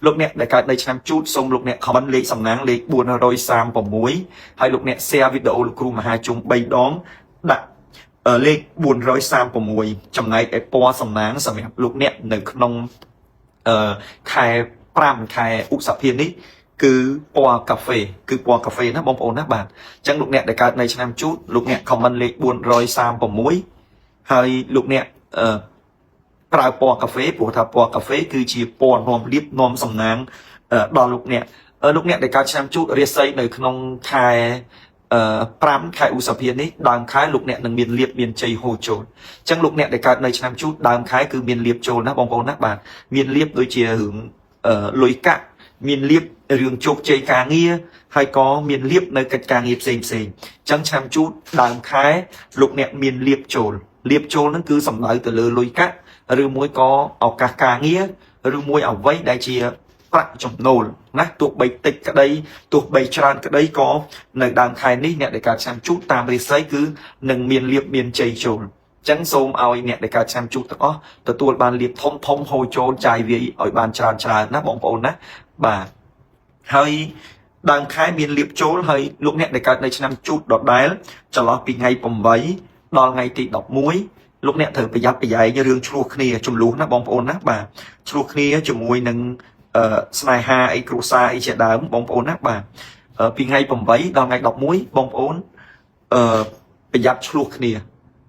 លោកអ្នកដែលកើតនៅឆ្នាំជូតសូមលោកអ្នកខមមិនលេខសំណាងលេខ436ហើយលោកអ្នក share វីដេអូលោកគ្រូមហាជុំ3ដងដាក់លេខ436ចំណែកឯពណ៌សំណាងសម្រាប់លោកអ្នកនៅក្នុងខែ5ខែឧសភានេះគឺពណ៌កាហ្វេគឺពណ៌កាហ្វេណាបងប្អូនណាបាទអញ្ចឹងលោកអ្នកដែលកើតនៅឆ្នាំជូតលោកអ្នកខមមិនលេខ436ហើយលោកអ្នកប្រើពណ៌កាហ្វេព្រោះថាពណ៌កាហ្វេគឺជាពណ៌នាំលៀបនាំសំណាងដល់លោកអ្នកដែលកើតឆ្នាំជូតរាសីនៅក្នុងខែ5ខែឧសភានេះដើមខែលោកអ្នកនឹងមានលៀបមានជ័យហូរចូលអញ្ចឹងលោកអ្នកដែលកើតនៅឆ្នាំជូតដើមខែគឺមានលៀបចូលណាបងប្អូនណាបាទមានលៀបដូចជារឿងលុយកាក់មានលៀបរឿងជោគជ័យការងារហើយក៏មានលៀបនៅកិច្ចការងារផ្សេងអញ្ចឹងឆ្នាំជូតដើមខែលោកអ្នកមានលៀបចូលហ្នឹងគឺសំដៅទៅលើលុយកាក់ឬមួយក៏ឱកាសការងារឬមួយអ្វីដែលជាប្រាក់ចំណូលណាទោះបីតិចក្តីទោះបីច្រើនក្តីក៏នៅដើមខែនេះអ្នកដែលកើតឆ្នាំជូតតាមរាសីគឺនឹងមានលៀបមានជ័យចូលអញ្ចឹងសូមឲ្យអ្នកដែលកើតឆ្នាំជូតទាំងអស់ទទួលបានលៀបធំហូរចូលចាយវាយឲ្យបានច្រើនណាបងប្អូនណាបាទហើយដើមខែមានលៀបចូលហើយលោកអ្នកដែលកើតនៅឆ្នាំជូតដដែលចន្លោះពីថ្ងៃ8ដល់ថ្ងៃទី11លោកអ្នកត្រូវប្រយ័ត្នប្រយែងរឿងឆ្លោះគ្នាចំនួនណាបងប្អូនណាបាទឆ្លោះគ្នាជាមួយនឹងស្នេហាអីគ្រួសារអីជាដើមបងប្អូនណាបាទពីថ្ងៃ8ដល់ថ្ងៃ11បងប្អូនប្រយ័ត្នឆ្លោះគ្នា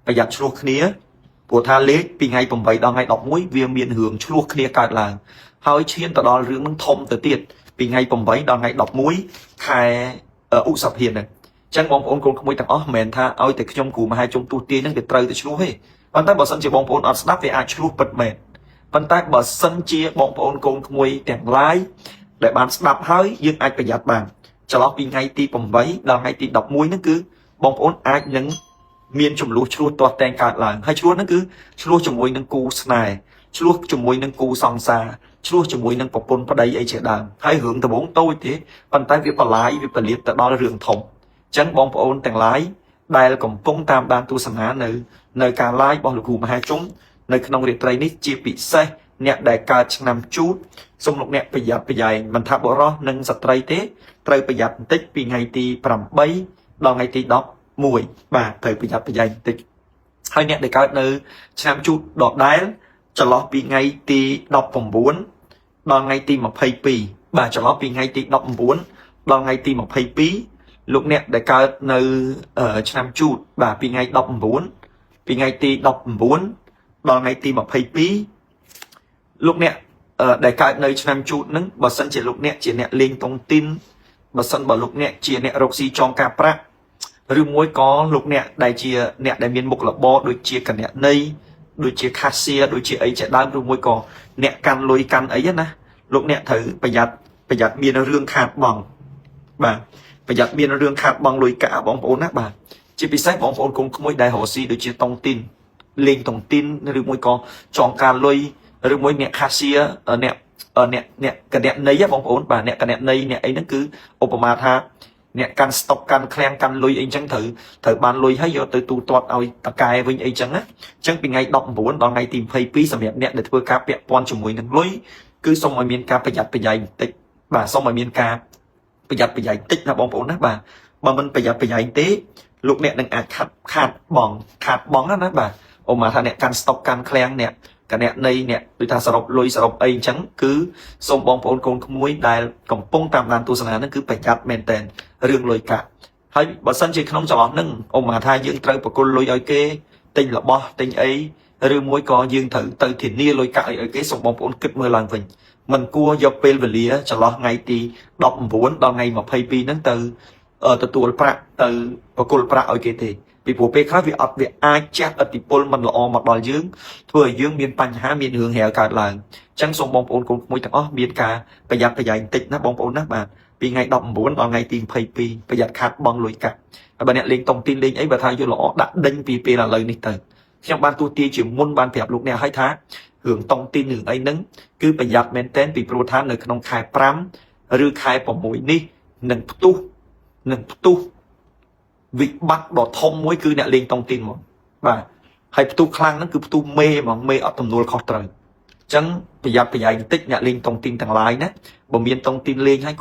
ព្រោះថាលេខពីថ្ងៃ8ដល់ថ្ងៃ11វាមានរឿងឆ្លោះគ្នាកើតឡើងហើយឈានទៅដល់រឿងនឹងធំទៅទៀតពីថ្ងៃ8ដល់ថ្ងៃ11ខែឧសភាហ្នឹងអញ្ចឹងបងប្អូនកូនក្មួយទាំងអស់មិនមែនថាឲ្យតែខ្ញុំគ្រូមហាជុំទូទាយហ្នឹងវាត្រូវតែឆ្លោះទេប៉ុន្តែបើសិនជាបងប្អូនអត់ស្ដាប់វាអាចឆ្លោះពិតមែនប៉ុន្តែបើសិនជាបងប្អូនកូនក្មួយទាំងឡាយដែលបានស្ដាប់ហើយយើងអាចប្រយ័ត្នបានចន្លោះពីថ្ងៃទី8ដល់ថ្ងៃទី11ហ្នឹងគឺបងប្អូនអាចនឹងមានចំនួនឆ្លោះទាស់តែងកើតឡើងហើយឆ្លោះហ្នឹងគឺឆ្លោះជាមួយនឹងគូស្នេហ៍ឆ្លោះជាមួយនឹងគូសង្សារឆ្លោះជាមួយនឹងប្រពន្ធប្តីអីជាដើមហើយរឿងដំបងតូចទេប៉ុន្តែវាបលាយវាពលាតទៅដល់រឿងធំអញ្ចឹងបងប្អូនទាំងឡាយដែលកំពុងតាមដានទស្សនានៅការ live របស់លោកគ្រូមហាជុំនៅក្នុងរាត្រីនេះជាពិសេសអ្នកដែលកើតឆ្នាំជូតសូមលោកអ្នកប្រយ័ត្នប្រយែងមិនថាបុរសនិងស្ត្រីទេត្រូវប្រយ័ត្នបន្តិចពីថ្ងៃទី8ដល់ថ្ងៃទី11បាទត្រូវប្រយ័ត្នប្រយែងបន្តិចហើយអ្នកដែលកើតនៅឆ្នាំជូតដដែលចន្លោះពីថ្ងៃទី19ដល់ថ្ងៃទី22បាទចន្លោះពីថ្ងៃទី19ដល់ថ្ងៃទី22លោកអ្នកដែលកើតនៅឆ្នាំជូតបាទពីថ្ងៃ19ពីថ្ងៃទី19ដល់ថ្ងៃទី22លោកអ្នកដែលកើតនៅឆ្នាំជូតហ្នឹងបើសិនជាលោកអ្នកជាអ្នកលេងតុងទីនបើសិនបើលោកអ្នកជាអ្នករកស៊ីចងការប្រាក់ឬមួយក៏លោកអ្នកដែលជាអ្នកដែលមានមុខរបរដូចជាកណន័យដូចជាខាសៀដូចជាអីជាដើមឬមួយក៏អ្នកកាន់លុយកាន់អីណាលោកអ្នកត្រូវប្រយ័ត្នមានរឿងខាតបង់បាទប្រយ័ត្នមានរឿងខាតបង់លុយកាក់បងប្អូនណាបាទជាពិសេសបងប្អូនកូនក្មួយដែលរកស៊ីដូចជាតុងទីនលេងតុងទីនឬមួយក៏ចងការលុយឬមួយអ្នកខាសៀអ្នកកណន័យបងប្អូនបាទអ្នកកណន័យអ្នកអីហ្នឹងគឺឧបមាថាអ្នកកាន់ស្តុកកាន់ឃ្លាំងកាន់លុយអីចឹងត្រូវបានលុយហើយយកទៅទូទាត់ឲ្យតកែវិញអីចឹងណាអញ្ចឹងពីថ្ងៃ19ដល់ថ្ងៃទី22សម្រាប់អ្នកដែលធ្វើការពាក់ព័ន្ធជាមួយនឹងលុយគឺសូមឲ្យមានការប្រយ័ត្នប្រយែងបន្តិចបាទសូមឲ្យមានការប្រយ័ត្នប្រយែងបន្តិចណាបងប្អូនណាបាទបើមិនប្រយ័ត្នប្រយែងទេលោកអ្នកនឹងអាចខាតបង់ណាបាទឧបមាថាអ្នកកាន់ស្តុកកាន់ឃ្លាំងអ្នកកណន័យអ្នកដូចថាសរុបលុយសរុបអីអញ្ចឹងគឺសូមបងប្អូនកូនក្មួយដែលកំពុងតាមដានទស្សនាហ្នឹងគឺប្រយ័ត្នមែនតើរឿងលុយកាក់ហើយបើសិនជាក្នុងចន្លោះហ្នឹងឧបមាថាយើងត្រូវប្រគល់លុយឲ្យគេទិញរបស់ទិញអីឬមួយក៏យើងត្រូវទៅធានាលុយកាក់ឲ្យគេសូមបងប្អូនគិតមើលឡើងវិញមិនគួរយកពេលវេលាចន្លោះថ្ងៃទី19ដល់ថ្ងៃ22ហ្នឹងទៅទទួលប្រាក់ទៅប្រគល់ប្រាក់ឲ្យគេទេពីព្រោះពេលខ្លះវាអាចជះឥទ្ធិពលមិនល្អមកដល់យើងធ្វើឲ្យយើងមានបញ្ហាមានរឿងរាវកើតឡើងអញ្ចឹងសូមបងប្អូនកូនក្មួយទាំងអស់មានការប្រយ័ត្នប្រយែងបន្តិចណាបងប្អូនណាបាទពីថ្ងៃ19ដល់ថ្ងៃទី22ប្រយ័ត្នខាតបង់លុយកាក់ហើយបើអ្នកលេងតុងទីនលេងអីបើថាយល់ល្អដាក់ដេញពីពេលឥឡូវនេះទៅខ្ញុំបានទូទាយជាមុនបានប្រាប់លោកអ្នកឲ្យថារឿងតុងទីនរឿងអីហ្នឹងគឺប្រយ័ត្នមែនតើពីព្រោះថានៅក្នុងខែ5ឬខែ6នេះនឹងផ្ទុះវិបត្តិដ៏ធំមួយគឺអ្នកលេងតុងទីនហ្មងបាទហើយផ្ទុះខ្លាំងហ្នឹងគឺផ្ទុះមេហ្មងមេអត់ទំនួលខុសត្រូវ chẳng bây giờ tích nhạc lên thông tin thằng lái nè bộ miền thông tin lên hay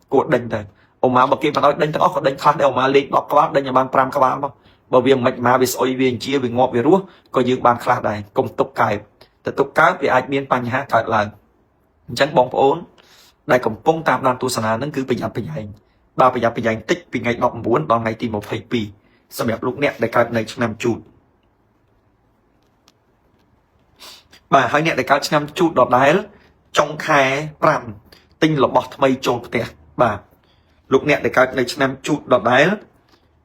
cuộc đánh thôi ông mà bậc kia mà nói đánh thằng óc đánh khác để ông mà lên đọc class đánh nhà ban pram các bạn không bởi vì mạch mà bị soi viên chia về ngọt về rúa có dương ban class này cùng tục càiแต่tục cái vì ai miền pan ha cài là chẳng bóng ổn đại cộng phong tam đàn tu sanaนั่นคือประหยัดtích vì ngày đọc muốn đón ngày tìm một thầy pìสำหรับลูกเนี่ยในการในนำจูดbà haiเนี่ยในการนำจูดดอกได้trong khai pram tinh là bọt mây trồn tẹt bà lục nẹt để các này năm chút đọt đáy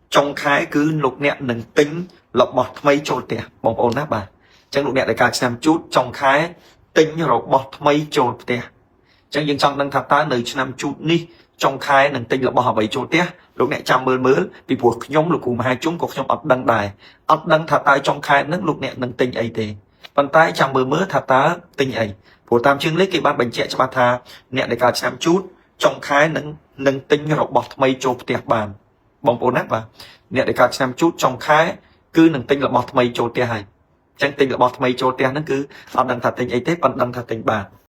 trong khai cứ lục nẹt nâng tinh là bọt mây trồn tẹt bóng ổn á bà chẳng lục nẹt để các năm chút trong khai tinh rồi bọt mây trồn tẹt chẳng những trong đăng tháp ta nơi năm chút đi trong khai nâng tinh là bọt mây trồn tẹt lục nẹt chăm mơ vì buộc nhóm lục cùng hai chúng có trong ập đăng đài ập đăng tháp ta trong khai nâng lục nẹt nâng tinh ấy thế bàn tay chăm mơ tháp ta tinh ấy của tam chương lấy cái ban bệnh trẻ cho bà tha nẹt để các năm chút trong khai nâng tinh rồi bọt mây trồn tẹt bàn bóng ổn á bà nẹt để các năm chút trong khai cứ nâng tinh là bọt mây trồn tẹt hay chẳng tinh là bọt mây trồn tẹt nó cứ ập đăng tháp tinh ấy thế bàn đăng tháp tinh bà